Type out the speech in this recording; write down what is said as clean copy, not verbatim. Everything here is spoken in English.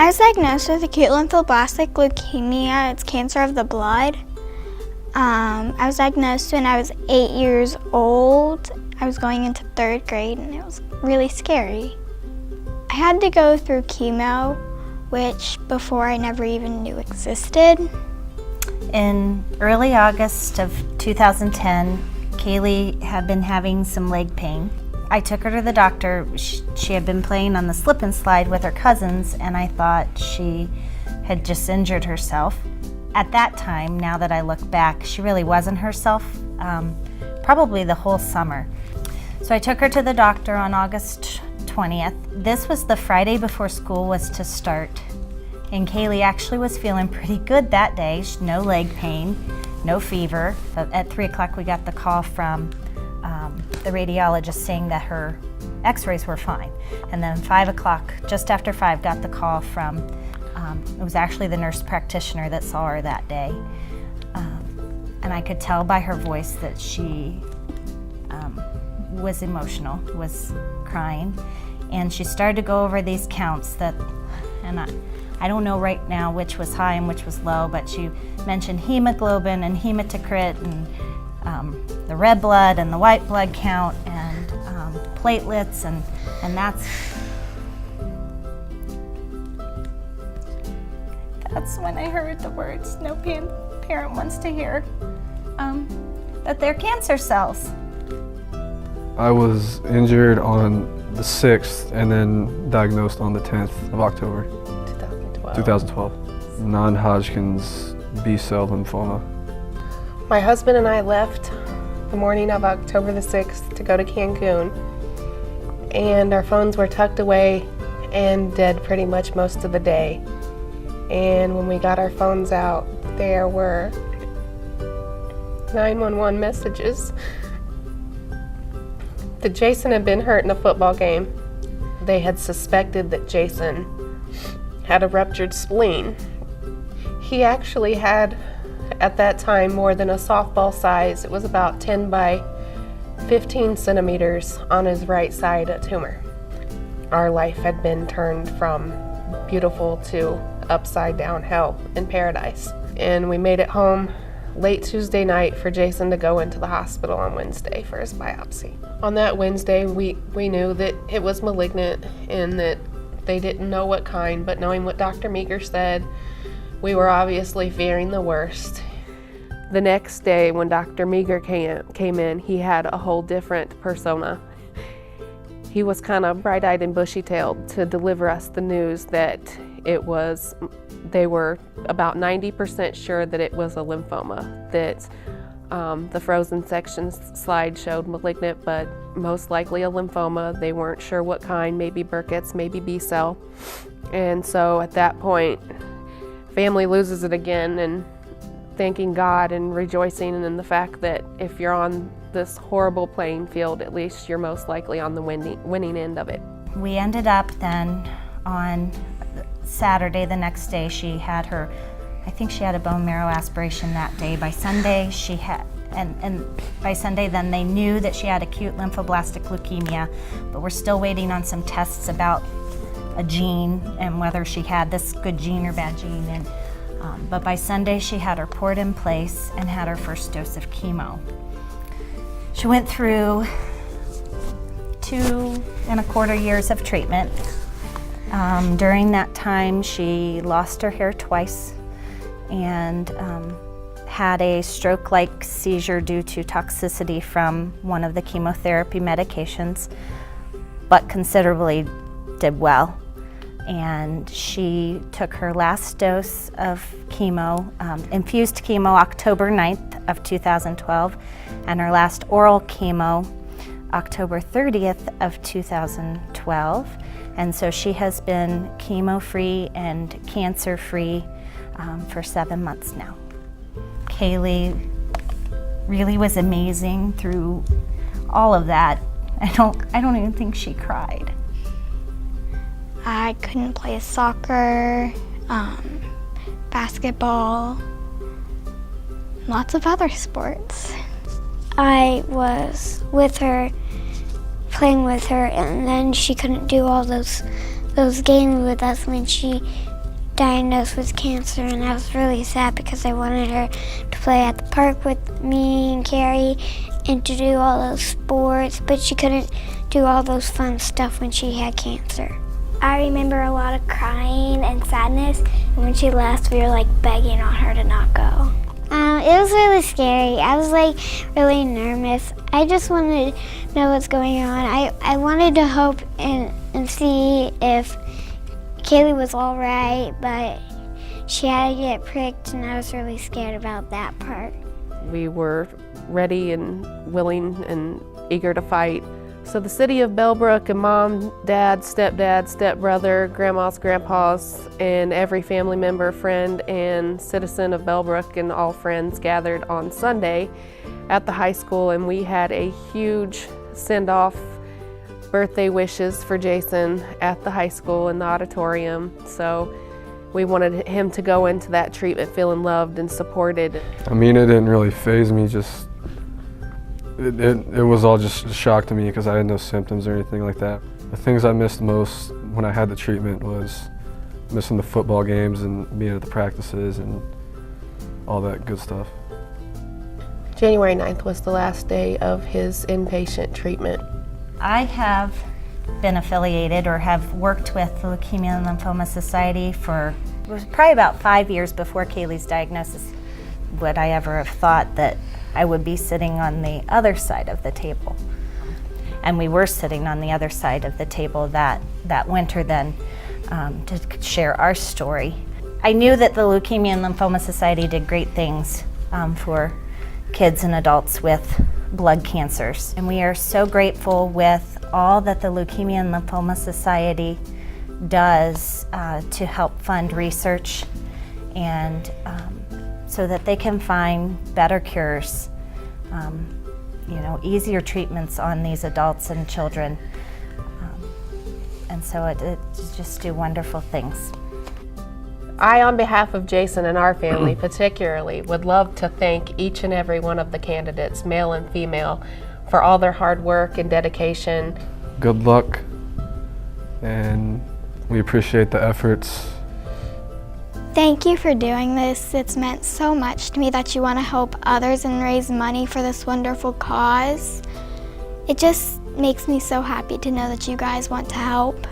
I was diagnosed with acute lymphoblastic leukemia. It's cancer of the blood. I was diagnosed when I was 8 years old. I was going into 3rd grade and it was really scary. I had to go through chemo, which before I never even knew existed. In early August of 2010, Kaylee had been having some leg pain. I took her to the doctor. She had been playing on the slip and slide with her cousins, and I thought she had just injured herself. At that time, now that I look back, she really wasn't herself, probably the whole summer. So I took her to the doctor on August 20th. This was the Friday before school was to start, and Kaylee actually was feeling pretty good that day. No leg pain, no fever. But at 3 o'clock we got the call from the radiologist saying that her x-rays were fine. And then 5 o'clock, just after 5, got the call from, it was actually the nurse practitioner that saw her that day. And I could tell by her voice that she was emotional, was crying. And she started to go over these counts that, and I don't know right now which was high and which was low, but she mentioned hemoglobin and hematocrit and the red blood and the white blood count and platelets, and that's when I heard the words no parent wants to hear, that they're cancer cells. I was injured on the 6th and then diagnosed on the 10th of October 2012. Non-Hodgkin's B-cell lymphoma. My husband and I left the morning of October the 6th to go to Cancun, and our phones were tucked away and dead pretty much most of the day. And when we got our phones out, there were 911 messages that Jason had been hurt in a football game. They had suspected that Jason had a ruptured spleen. He actually had, at that time, more than a softball size. It was about 10 by 15 centimeters on his right side, a tumor. Our life had been turned from beautiful to upside down hell in paradise. And we made it home late Tuesday night for Jason to go into the hospital on Wednesday for his biopsy. On that Wednesday, we knew that it was malignant and that they didn't know what kind, but knowing what Dr. Meeker said, we were obviously fearing the worst. The next day when Dr. Meeker came in, he had a whole different persona. He was kind of bright-eyed and bushy-tailed to deliver us the news that they were about 90% sure that it was a lymphoma, that the frozen section slide showed malignant, but most likely a lymphoma. They weren't sure what kind, maybe Burkitt's, maybe B-cell. And so at that point, family loses it again, and thanking God and rejoicing in the fact that if you're on this horrible playing field, at least you're most likely on the winning end of it. We ended up then on Saturday, the next day, she had her, I think she had a bone marrow aspiration that day. By Sunday, she had, and by Sunday then they knew that she had acute lymphoblastic leukemia, but we're still waiting on some tests about a gene and whether she had this good gene or bad gene. And but by Sunday, she had her port in place and had her first dose of chemo. She went through 2.25 years of treatment. During that time, she lost her hair twice and had a stroke-like seizure due to toxicity from one of the chemotherapy medications, but considerably did well. And she took her last dose of chemo, infused chemo, October 9th of 2012, and her last oral chemo, October 30th of 2012. And so she has been chemo-free and cancer-free for 7 months now. Kaylee really was amazing through all of that. I don't even think she cried. I couldn't play soccer, basketball, lots of other sports. I was with her, playing with her, and then she couldn't do all those games with us when she diagnosed with cancer, and I was really sad because I wanted her to play at the park with me and Carrie and to do all those sports, but she couldn't do all those fun stuff when she had cancer. I remember a lot of crying and sadness, and when she left, we were like begging on her to not go. It was really scary. I was like really nervous. I just wanted to know what's going on. I wanted to hope and see if Kaylee was all right, but she had to get pricked, and I was really scared about that part. We were ready and willing and eager to fight. So the city of Bellbrook and mom, dad, stepdad, stepbrother, grandmas, grandpas, and every family member, friend, and citizen of Bellbrook and all friends gathered on Sunday at the high school, and we had a huge send-off, birthday wishes for Jason at the high school in the auditorium. So we wanted him to go into that treatment feeling loved and supported. I mean, it didn't really faze me, just it was all just a shock to me because I had no symptoms or anything like that. The things I missed most when I had the treatment was missing the football games and being at the practices and all that good stuff. January 9th was the last day of his inpatient treatment. I have been affiliated or have worked with the Leukemia and Lymphoma Society for, it was probably about 5 years before Kaylee's diagnosis. Would I ever have thought that I would be sitting on the other side of the table? And we were sitting on the other side of the table that winter then to share our story. I knew that the Leukemia and Lymphoma Society did great things for kids and adults with blood cancers. And we are so grateful with all that the Leukemia and Lymphoma Society does to help fund research and so that they can find better cures, easier treatments on these adults and children. And so it just do wonderful things. I, on behalf of Jason and our family particularly, would love to thank each and every one of the candidates, male and female, for all their hard work and dedication. Good luck, and we appreciate the efforts. Thank you for doing this. It's meant so much to me that you want to help others and raise money for this wonderful cause. It just makes me so happy to know that you guys want to help.